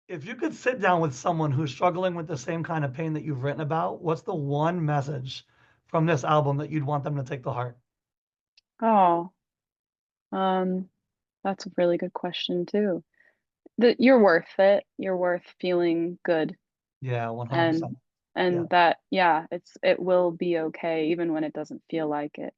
If you could sit down with someone who's struggling with the same kind of pain that you've written about, what's the one message from this album that you'd want them to take to heart? Oh, um, that's a really good question too. You're worth it. You're worth feeling good, Yeah, and 100%. Yeah. that yeah, it will be okay even when it doesn't feel like it.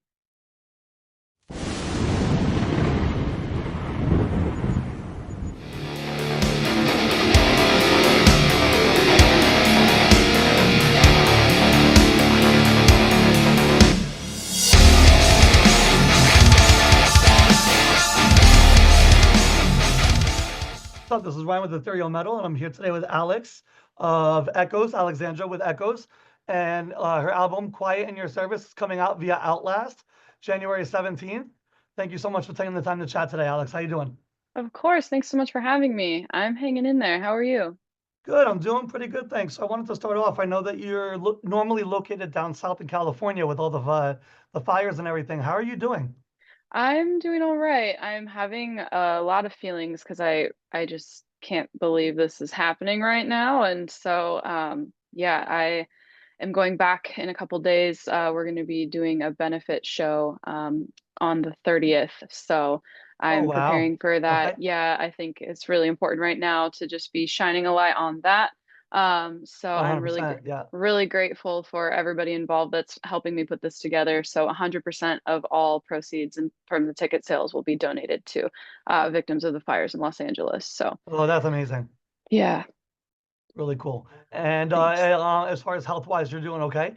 So this is Ryan with Ethereal Metal, and I'm here today with Alex of Echoes, Alexandra with Echoes, and her album "Quiet in Your Service" is coming out via Outlast, January 17th. Thank you so much for taking the time to chat today, Alex. How you doing? Of course, thanks so much for having me. I'm hanging in there. How are you? Good. I'm doing pretty good, thanks. So I wanted to start off. I know that you're normally located down south in California with all the fires and everything. How are you doing? I'm doing all right. I'm having a lot of feelings because I just can't believe this is happening right now. And so yeah, I am going back in a couple days. We're going to be doing a benefit show on the 30th. So Oh, I'm wow. preparing for that. Okay. Yeah, I think it's really important right now to just be shining a light on that. So I'm really 100%. Yeah. really grateful for everybody involved that's helping me put this together. So 100% of all proceeds and from the ticket sales will be donated to victims of the fires in Los Angeles. So Oh, that's amazing. yeah, Really cool. And thanks. as far as health wise, you're doing okay?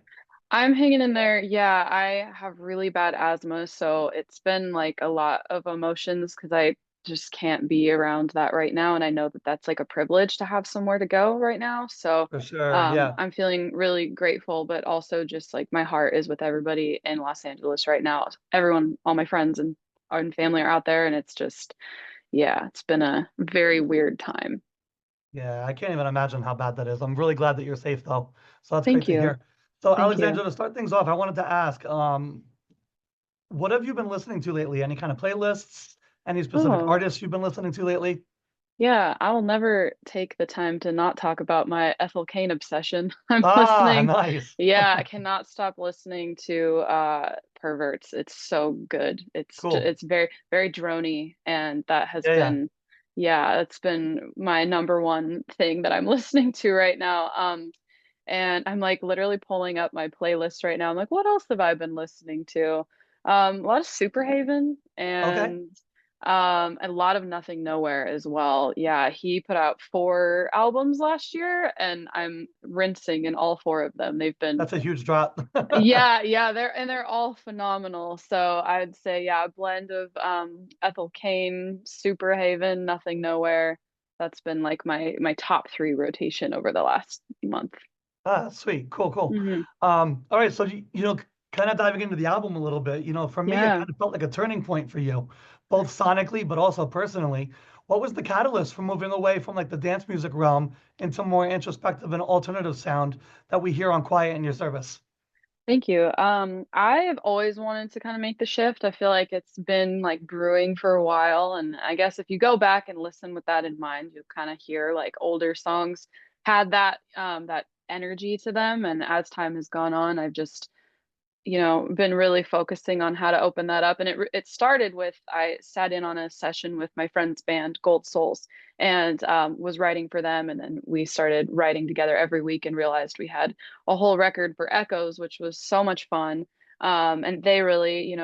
I'm hanging in there. Yeah, I have really bad asthma, so it's been like a lot of emotions because I just can't be around that right now. And I know that that's like a privilege to have somewhere to go right now. So For sure. Yeah. I'm feeling really grateful, but also just like my heart is with everybody in Los Angeles right now. Everyone, all my friends and family are out there, and it's just, yeah, it's been a very weird time. Yeah. I can't even imagine how bad that is. I'm really glad that you're safe though. So that's great Thank to you. hear. So Thank you. Alexandra, to start things off, I wanted to ask, what have you been listening to lately? Any kind of playlists? Any specific Oh. artists you've been listening to lately? Yeah, I will never take the time to not talk about my Ethel Cain obsession. I'm Ah, listening. nice. Yeah, I cannot stop listening to Perverts. It's so good. Cool. It's very very drony, and that has Yeah, yeah. been yeah, that's been my number one thing that I'm listening to right now. And I'm like literally pulling up my playlist right now. I'm like, what else have I been listening to? A lot of Superhaven Okay. and a lot of Nothing Nowhere as well. Yeah, he put out 4 albums last year, and I'm rinsing in all 4 of them. They've been That's a huge drop. yeah, they're all phenomenal. So I'd say yeah, a blend of Ethel Cain, Superhaven, Nothing Nowhere. That's been like my top 3 rotation over the last month. Ah, sweet. Cool, cool. Hmm. All right. So, kind of diving into the album a little bit, for me, it Yeah. kind of felt like a turning point for you, both sonically, but also personally. What was the catalyst for moving away from like the dance music realm into more introspective and alternative sound that we hear on Quiet in Your Service? Thank you. I have always wanted to kind of make the shift. I feel like it's been like brewing for a while, and I guess if you go back and listen with that in mind, you'll kind of hear like older songs had that energy to them. And as time has gone on, I've just been really focusing on how to open that up. And it started with I sat in on a session with my friend's band, Gold Souls, and was writing for them. And then we started writing together every week and realized we had a whole record for Echoes, which was so much fun. And they really,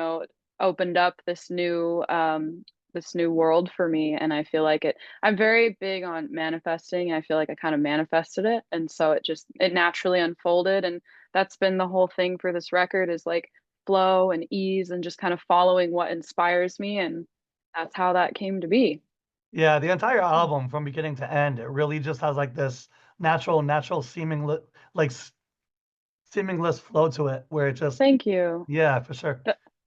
opened up this new world for me. And I feel like I'm very big on manifesting. I feel like I kind of manifested it. And so it naturally unfolded. And that's been the whole thing for this record is like flow and ease and just kind of following what inspires me. And that's how that came to be. Yeah, the entire album from beginning to end, it really just has like this natural like s- seamless flow to it where it just, Thank you. yeah, for sure.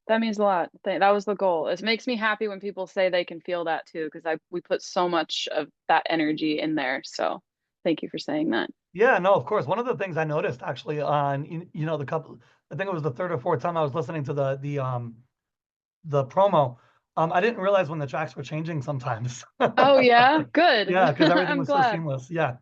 That means a lot. That was the goal. It makes me happy when people say they can feel that too, because I we put so much of that energy in there. So thank you for saying that. Yeah, no, of course. One of the things I noticed actually on the couple, I think it was the third or fourth time I was listening to the promo, I didn't realize when the tracks were changing sometimes. Oh yeah, good. Yeah, because everything I'm was so glad. seamless. Yeah.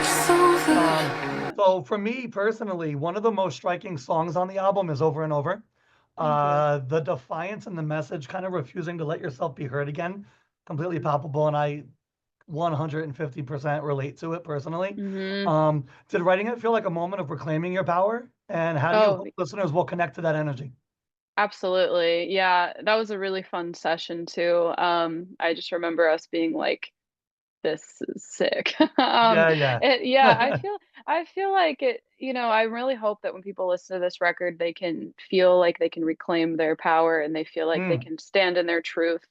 So Um, so for me personally, one of the most striking songs on the album is Over and Over. Thank you. The defiance and the message, kind of refusing to let yourself be hurt again, completely palpable, and I 150% relate to it personally. Mm-hmm. Did writing it feel like a moment of reclaiming your power? And how do you Oh, hope listeners will connect to that energy? absolutely. Yeah, that was a really fun session too. I just remember us being like, this is sick. Yeah, yeah. Yeah, I feel like it, I really hope that when people listen to this record, they can feel like they can reclaim their power and they feel like they Mm, can stand in their truth.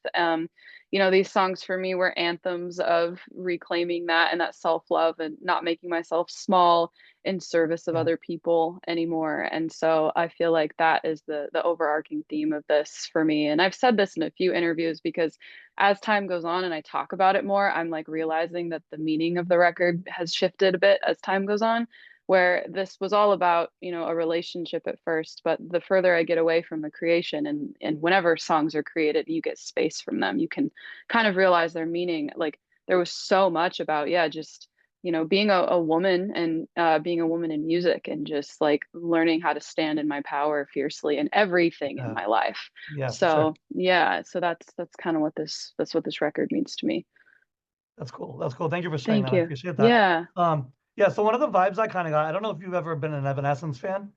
These songs for me were anthems of reclaiming that and that self-love and not making myself small in service of yeah, other people anymore. And so I feel like that is the overarching theme of this for me. And I've said this in a few interviews because as time goes on and I talk about it more, I'm like realizing that the meaning of the record has shifted a bit as time goes on, where this was all about, a relationship at first, but the further I get away from the creation and whenever songs are created, you get space from them. You can kind of realize their meaning. Like there was so much about, yeah, just being a woman and being a woman in music and just like learning how to stand in my power fiercely in everything in yeah, my life. yeah, for sure. So yeah, so that's kind of what this record means to me. That's cool. That's cool. Thank you for sharing Thank that. I you. appreciate that. Yeah, Yeah, so one of the vibes I kind of got, I don't know if you've ever been an Evanescence fan.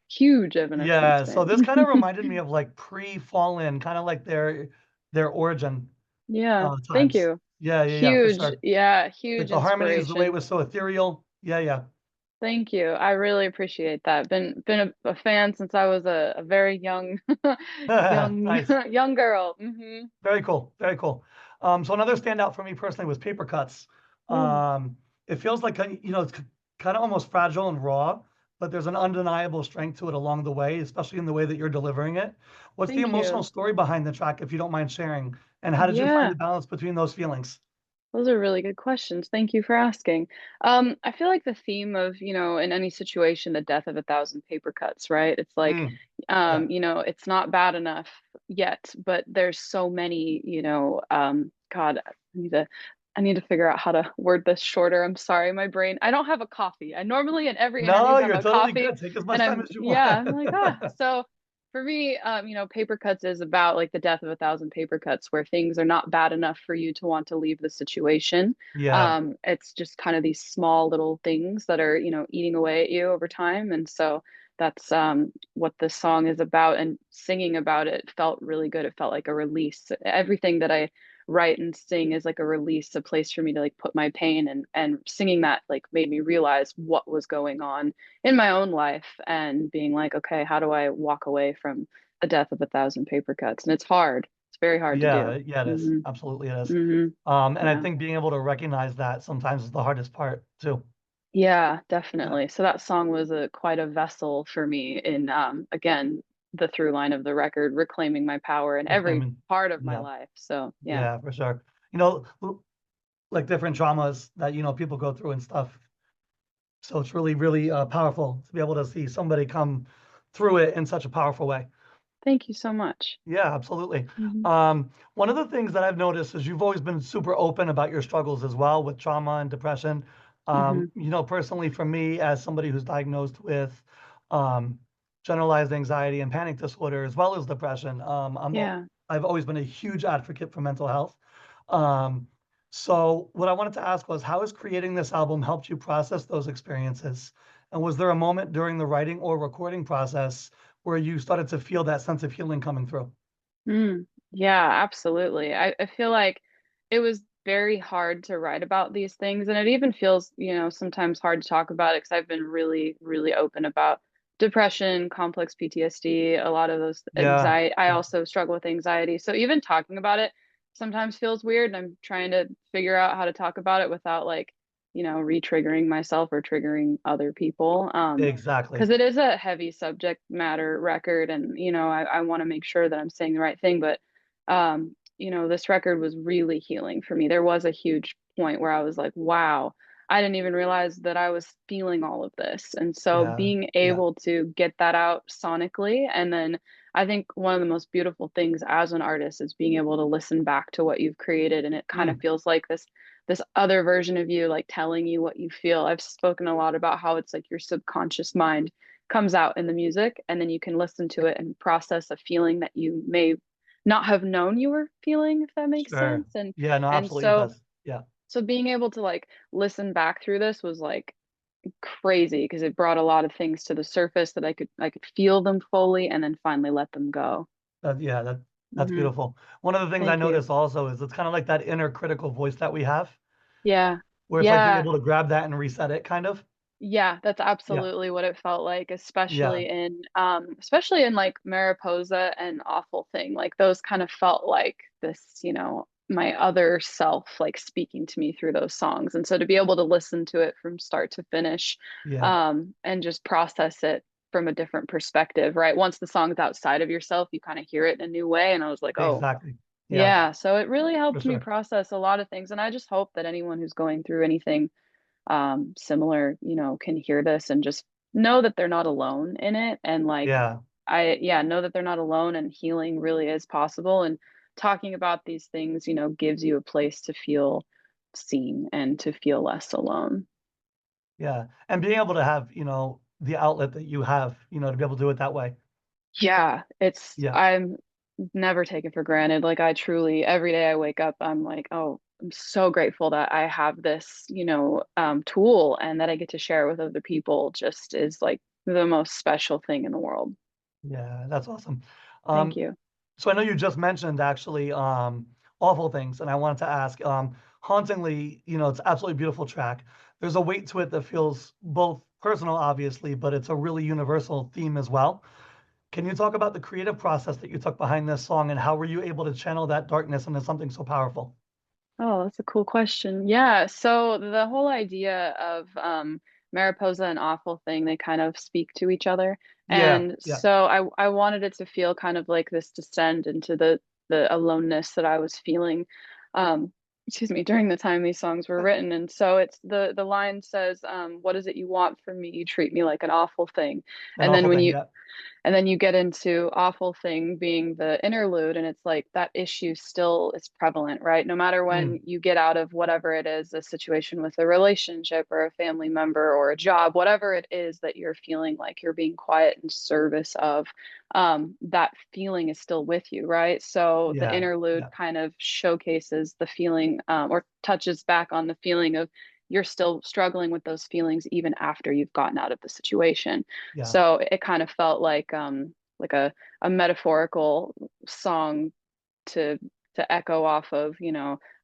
huge Evanescence Yeah, so fan. this kind of reminded me of like pre-Fallen, kind of like their origin Yeah, thank times. you. Yeah, yeah, yeah, for Huge, sure. yeah, Like huge the harmonies, the way it inspiration. was so ethereal. Yeah, yeah. Thank you. I really appreciate that. Been a fan since I was a very young young Nice. young girl. Hmm. Very cool. Very cool. So another standout for me personally was Paper Cuts. Ooh, Um, it feels like, it's kind of almost fragile and raw, but there's an undeniable strength to it along the way, especially in the way that you're delivering it. What's the thank emotional you. story behind the track, if you don't mind sharing? And how did you find Yeah. the balance between those feelings? Those are really good questions. Thank you for asking. I feel like the theme of, in any situation, the death of a thousand paper cuts, right? It's like, Mm, yeah. it's not bad enough yet, but there's so many, God, I need to figure out how to word this shorter. I'm sorry, my brain. I don't have a coffee. I normally in every interview No, have you're a totally coffee good. Take as and much time as you want. I'm like, so for me, paper cuts is about like the death of a thousand paper cuts, where things are not bad enough for you to want to leave the situation. Yeah, It's just kind of these small little things that are, eating away at you over time. And so that's what this song is about. And singing about it felt really good. It felt like a release. Everything that I write and sing is like a release, a place for me to like put my pain and singing that like made me realize what was going on in my own life and being like, okay, how do I walk away from the death of a thousand paper cuts? And it's hard. It's very hard to do. yeah, it is. Hmm. Absolutely it is. Hmm. And I Yeah. think being able to recognize that sometimes is the hardest part too. Yeah, Yeah. definitely. So that song was a quite a vessel for me in again, the through line of the record, reclaiming my power in every Reclaiming. part of my Yeah. life. So yeah. Yeah, for sure. You know, like different traumas that, people go through and stuff. So it's really, really powerful to be able to see somebody come through it in such a powerful way. Thank you so much. Yeah, absolutely. Hmm. One of the things that I've noticed is you've always been super open about your struggles as well with trauma and depression. Hmm. Personally, for me, as somebody who's diagnosed with um, generalized anxiety and panic disorder, as well as depression, Yeah. I've always been a huge advocate for mental health. Um, so, what I wanted to ask was, how has creating this album helped you process those experiences? And was there a moment during the writing or recording process where you started to feel that sense of healing coming through? Yeah, absolutely. I feel like it was very hard to write about these things, and it even feels, sometimes hard to talk about it because I've been really, really open about depression, complex PTSD, a lot of those Yeah, anxiety. I yeah, also struggle with anxiety. So even talking about it sometimes feels weird, and I'm trying to figure out how to talk about it without like, re-triggering myself or triggering other people. exactly. Because it is a heavy subject matter record, and I want to make sure that I'm saying the right thing, but this record was really healing for me. There was a huge point where I was like, wow, I didn't even realize that I was feeling all of this. And so Yeah. being Yeah. able to get that out sonically, and then I think one of the most beautiful things as an artist is being able to listen back to what you've created, and it kind of Mm, feels like this other version of you like telling you what you feel. I've spoken a lot about how it's like your subconscious mind comes out in the music, and then you can listen to it and process a feeling that you may not have known you were feeling, if that makes sure. sense. And Yeah, no, and absolutely it so does. Yeah. so being able to like listen back through this was like crazy because it brought a lot of things to the surface that I could feel them fully and then finally let them go. Yeah, that's Hmm. beautiful. One of the things I Thank you. notice also is it's kind of like that inner critical voice that we have, Yeah. where it's like you're Yeah. able to grab that and reset it, kind of. Yeah, that's Yeah. absolutely what it felt like, Yeah. especially in like Mariposa and Awful Thing. Like those kind of felt like this, my other self like speaking to me through those songs. And so to be able to listen to it from start to finish, Yeah. and just process it from a different perspective, right? Once the song's outside of yourself, you kind of hear it in a new way. And I was like, oh, Exactly. Yeah, yeah. So it really for helped me sure. process a lot of things. And I just hope that anyone who's going through anything similar, can hear this and just know that they're not alone in it. And like, Yeah. yeah, know that they're not alone and healing really is possible. And talking about these things, gives you a place to feel seen and to feel less alone. Yeah. And being able to have, the outlet that you have, to be able to do it that way. Yeah, Yeah. I'm never taken for granted. Like, I truly, every day I wake up, I'm like, oh, I'm so grateful that I have this, tool and that I get to share with other people just is like the most special thing in the world. Yeah, that's awesome. Thank Um, you. so I know you just mentioned actually awful things, and I wanted to ask, hauntingly, it's absolutely beautiful track. There's a weight to it that feels both personal, obviously, but it's a really universal theme as well. Can you talk about the creative process that you took behind this song and how were you able to channel that darkness into something so powerful? Oh, that's a cool question. Yeah, so the whole idea of Mariposa and Awful Thing, they kind of speak to each other. Yeah, And yeah. so I wanted it to feel kind of like this descent into the aloneness that I was feeling um excuse me during the time these songs were written. And so it's the line says, what is it you want from me? You treat me like an awful thing. An And then awful when thing, you yeah. and then you get into Awful Thing being the interlude, and it's like that issue still is prevalent, right? No matter when Mm, you get out of whatever it is, a situation with a relationship or a family member or a job, whatever it is that you're feeling like you're being quiet in service of, that feeling is still with you, right? So the yeah, interlude yeah, kind of showcases the feeling, or touches back on the feeling of you're still struggling with those feelings even after you've gotten out of the situation. yeah, So it kind of felt like a metaphorical song to echo off of,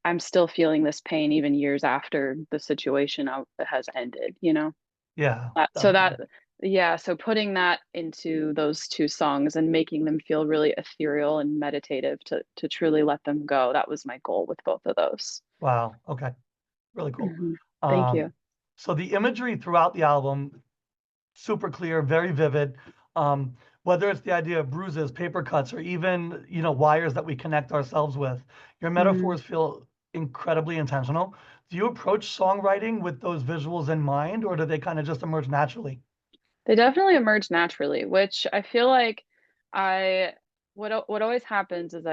I'm still feeling this pain even years after the situation has ended. yeah. So Definitely. that yeah, so putting that into those two songs and making them feel really ethereal and meditative to truly let them go. That was my goal with both of those. Wow. Okay. Really cool. Hmm. Thank Um, you. so the imagery throughout the album, super clear, very vivid. Um, whether it's the idea of bruises, paper cuts, or even, wires that we connect ourselves with, your Mhm. metaphors feel incredibly intentional. Do you approach songwriting with those visuals in mind, or do they kind of just emerge naturally? They definitely emerge naturally, which I feel like I what always happens is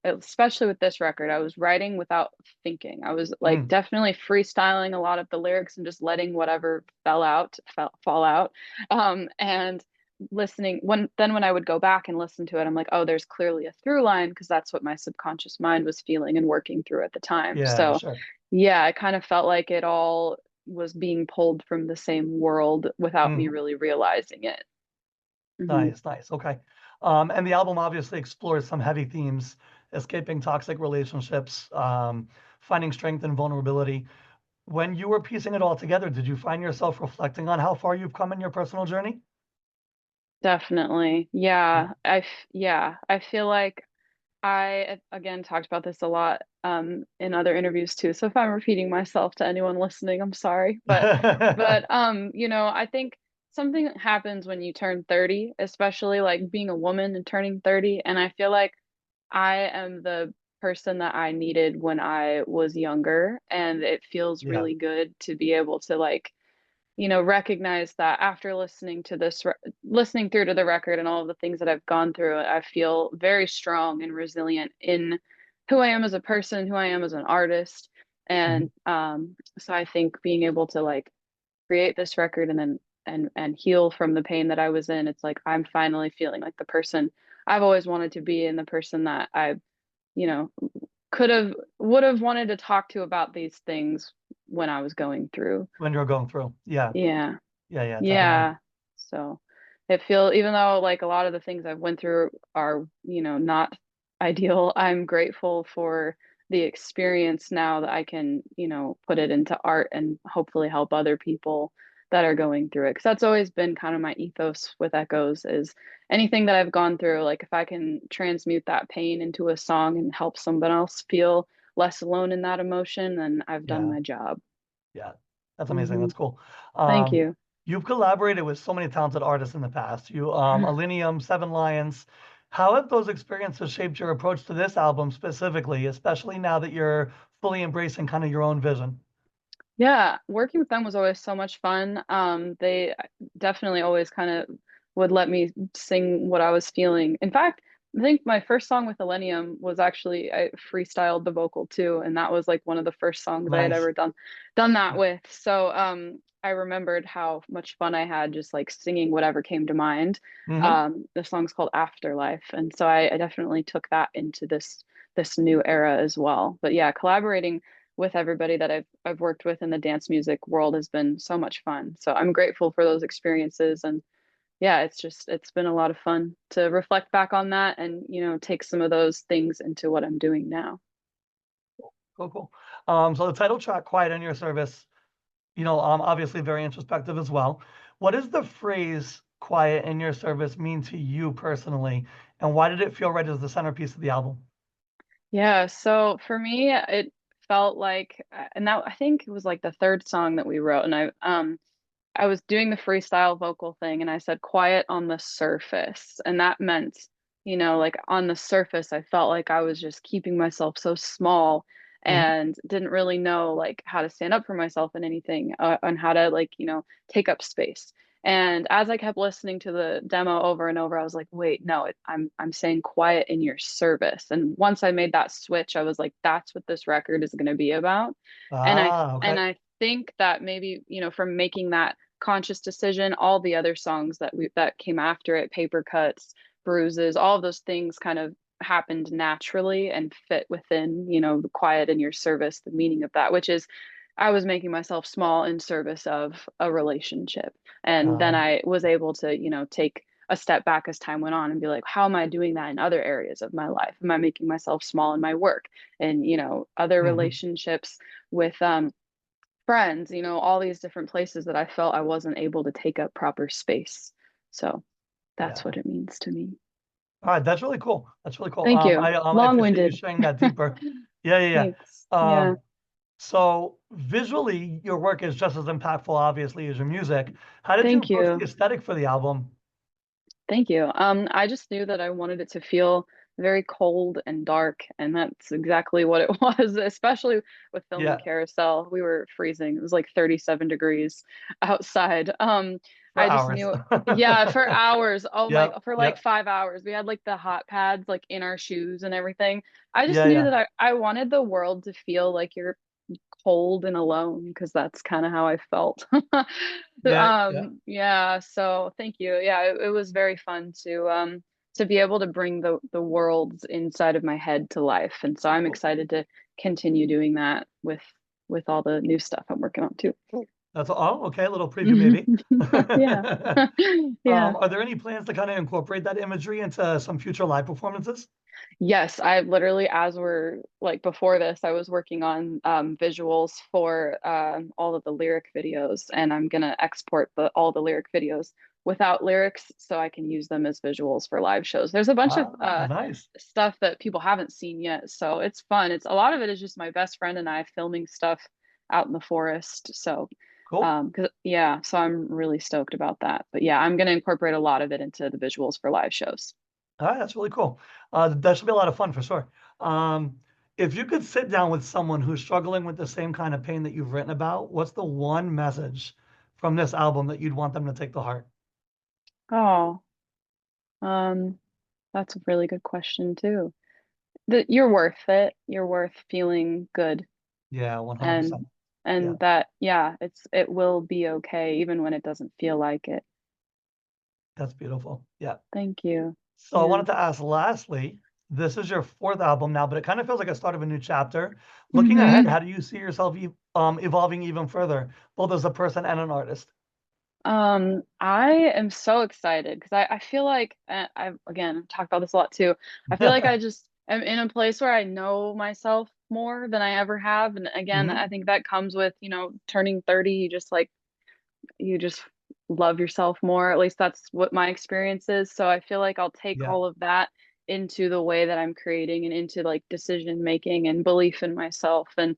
especially with this record, I was writing without thinking. I was like Mm, definitely freestyling a lot of the lyrics and just letting whatever fall out. And listening when I would go back and listen to it, I'm like, oh, there's clearly a through line because that's what my subconscious mind was feeling and working through at the time. yeah, So sure. yeah, I kind of felt like it all was being pulled from the same world without me Mhm. really realizing it. Hmm. Nice, nice. Okay. And the album obviously explores some heavy themes, escaping toxic relationships, finding strength and vulnerability. When you were piecing it all together, did you find yourself reflecting on how far you've come in your personal journey? Definitely. Yeah. Yeah, I feel like I again talked about this a lot in other interviews too. So if I'm repeating myself to anyone listening, I'm sorry. But I think something that happens when you turn 30, especially like being a woman and turning 30, and I feel like I am person that I needed when I was younger, and it feels Yeah. really good to be able to like, recognize that after listening through to the record and all of the things that I've gone through, I feel very strong and resilient in who I am as a person, who I am as an artist. Mhm. And so I think being able to like create this record and then and heal from the pain that I was in, it's like I'm finally feeling like the person I've always wanted to be and the person that I, you know, could have would have wanted to talk to about these things when I was going through. When you're going through. Yeah. Yeah. Yeah. Yeah. Definitely. Yeah. So it feel even though like a lot of the things I've went through are, not ideal, I'm grateful for the experience now that I can, put it into art and hopefully help other people that are going through it. Because that's always been kind of my ethos with Echoes is anything that I've gone through, like if I can transmute that pain into a song and help someone else feel less alone in that emotion, then I've done Yeah. my job. Yeah. That's amazing. Hmm. That's cool. Thank Um, you. you've collaborated with so many talented artists in the past. You, Alinium, Seven Lions. How have those experiences shaped your approach to this album specifically, especially now that you're fully embracing kind of your own vision? Yeah, working with them was always so much fun. They definitely always kind of would let me sing what I was feeling. In fact, I think my first song with Millennium was actually I freestyled the vocal too, and that was like one of the first songs I had Nice. ever done that with. So I remembered how much fun I had just like singing whatever came to mind. Hmm. The song's called Afterlife, and so I definitely took that into this new era as well. But yeah, collaborating with everybody that I've worked with in the dance music world has been so much fun. So I'm grateful for those experiences and yeah, it's been a lot of fun to reflect back on that and take some of those things into what I'm doing now. Cool, cool. So the title track, Quiet in Your Service, obviously very introspective as well. What does the phrase quiet in your service mean to you personally? And why did it feel right as the centerpiece of the album? Yeah, so for me it felt like and that I think it was like the third song that we wrote and I was doing the freestyle vocal thing and I said quiet on the surface. And that meant, like on the surface, I felt like I was just keeping myself so small Hmm. and didn't really know like how to stand up for myself in anything and how to like, take up space. And as I kept listening to the demo over and over, I was like, wait, no, I'm saying quiet in your service. And once I made that switch, I was like, that's what this record is going to be about. And I Ah, and okay. I think that maybe, from making that conscious decision, all the other songs that came after it, Paper Cuts, Bruises, all of those things kind of happened naturally and fit within, the quiet in your service, the meaning of that, which is I was making myself small in service of a relationship. And then Uh, I was able to, take a step back as time went on and be like, how am I doing that in other areas of my life? Am I making myself small in my work and, other mhm. relationships with friends, all these different places that I felt I wasn't able to take up proper space. So that's Yeah. what it means to me. All right. That's really cool. That's really cool. Thank you. I appreciate you Long-winded. sharing that deeper. Yeah, yeah, yeah. Thanks. Yeah. So visually, your work is just as impactful, obviously, as your music. How did you Thank approach the you. aesthetic for the album? Thank you. I just knew that I wanted it to feel very cold and dark, and that's exactly what it was, especially with filming Yeah, Carousel. We were freezing. It was like 37 degrees outside. for I just hours. knew, yeah, for hours. Oh my, Yep, for like yep. 5 hours. We had like the hot pads like in our shoes and everything. I just Yeah, knew yeah, that I wanted the world to feel like you're cold and alone because that's kind of how I felt. yeah, yeah. Yeah, so thank you. Yeah, it was very fun to be able to bring the worlds inside of my head to life. And so I'm Cool. excited to continue doing that with all the new stuff I'm working on too. That's all. Okay, a little preview maybe. Yeah. Yeah. Are there any plans to kind of incorporate that imagery into some future live performances? Yes, I literally, as we're like before this, I was working on visuals for all of the lyric videos, and I'm gonna export all the lyric videos without lyrics so I can use them as visuals for live shows. There's a bunch of Ah, nice. stuff that people haven't seen yet, so it's fun. It's a lot of it is just my best friend and I filming stuff out in the forest. So, Cool. yeah, so I'm really stoked about that. But yeah, I'm gonna incorporate a lot of it into the visuals for live shows. All right, that's really cool. That should be a lot of fun for sure. Um, If you could sit down with someone who's struggling with the same kind of pain that you've written about, what's the one message from this album that you'd want them to take to heart? Oh, um, that's a really good question too. You're worth it. You're worth feeling good Yeah, and 100%. Yeah, and that yeah, it will be okay even when it doesn't feel like it. that's beautiful. Yeah. Thank you. So I Yeah. wanted to ask lastly, this is your fourth album now, but it kind of feels like a start of a new chapter. Looking ahead, hmm how do you see yourself evolving even further, both as a person and an artist? I am so excited because I feel like I've again talked about this a lot too. I feel like I just am in a place where I know myself more than I ever have. And again, Hmm. I think that comes with, turning 30, you just love yourself more. At least that's what my experience is. So I feel like I'll take Yeah. all of that into the way that I'm creating and into like decision making and belief in myself. And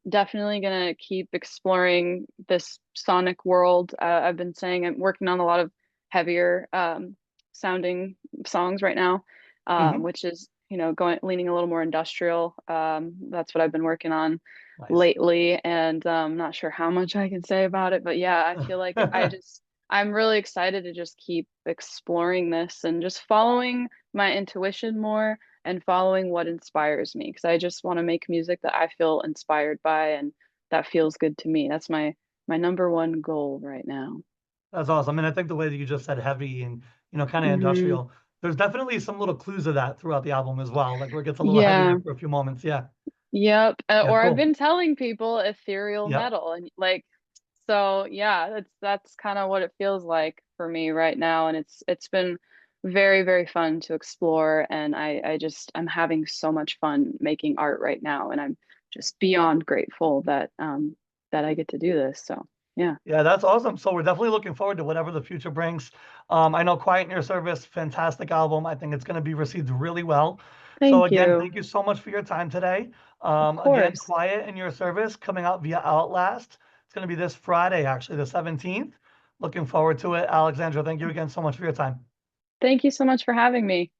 definitely gonna keep exploring this sonic world. I've been saying I'm working on a lot of heavier sounding songs right now, Hmm. which is, going leaning a little more industrial. That's what I've been working on Nice. lately, and not sure how much I can say about it, but yeah, I feel like I'm really excited to just keep exploring this and just following my intuition more and following what inspires me because I just want to make music that I feel inspired by and that feels good to me. That's my number one goal right now. That's awesome. And I think the way that you just said heavy and, kind of hmm industrial, there's definitely some little clues of that throughout the album as well, like where it gets a little heavier Yeah. for a few moments. Yeah. Yep. Yeah, Or I've cool. been telling people ethereal Yep. metal and like so yeah, that's kind of what it feels like for me right now and it's been very very fun to explore and I'm having so much fun making art right now and I'm just beyond grateful that I get to do this. So, yeah. Yeah, that's awesome. So we're definitely looking forward to whatever the future brings. I know Quiet in Your Service, fantastic album. I think it's going to be received really well. So Thank again, you. thank you so much for your time today. Of Again, course. Quiet in Your Service coming out via Outlast. It's going to be this Friday, actually, the 17th. Looking forward to it. Alexandra, thank you again so much for your time. Thank you so much for having me.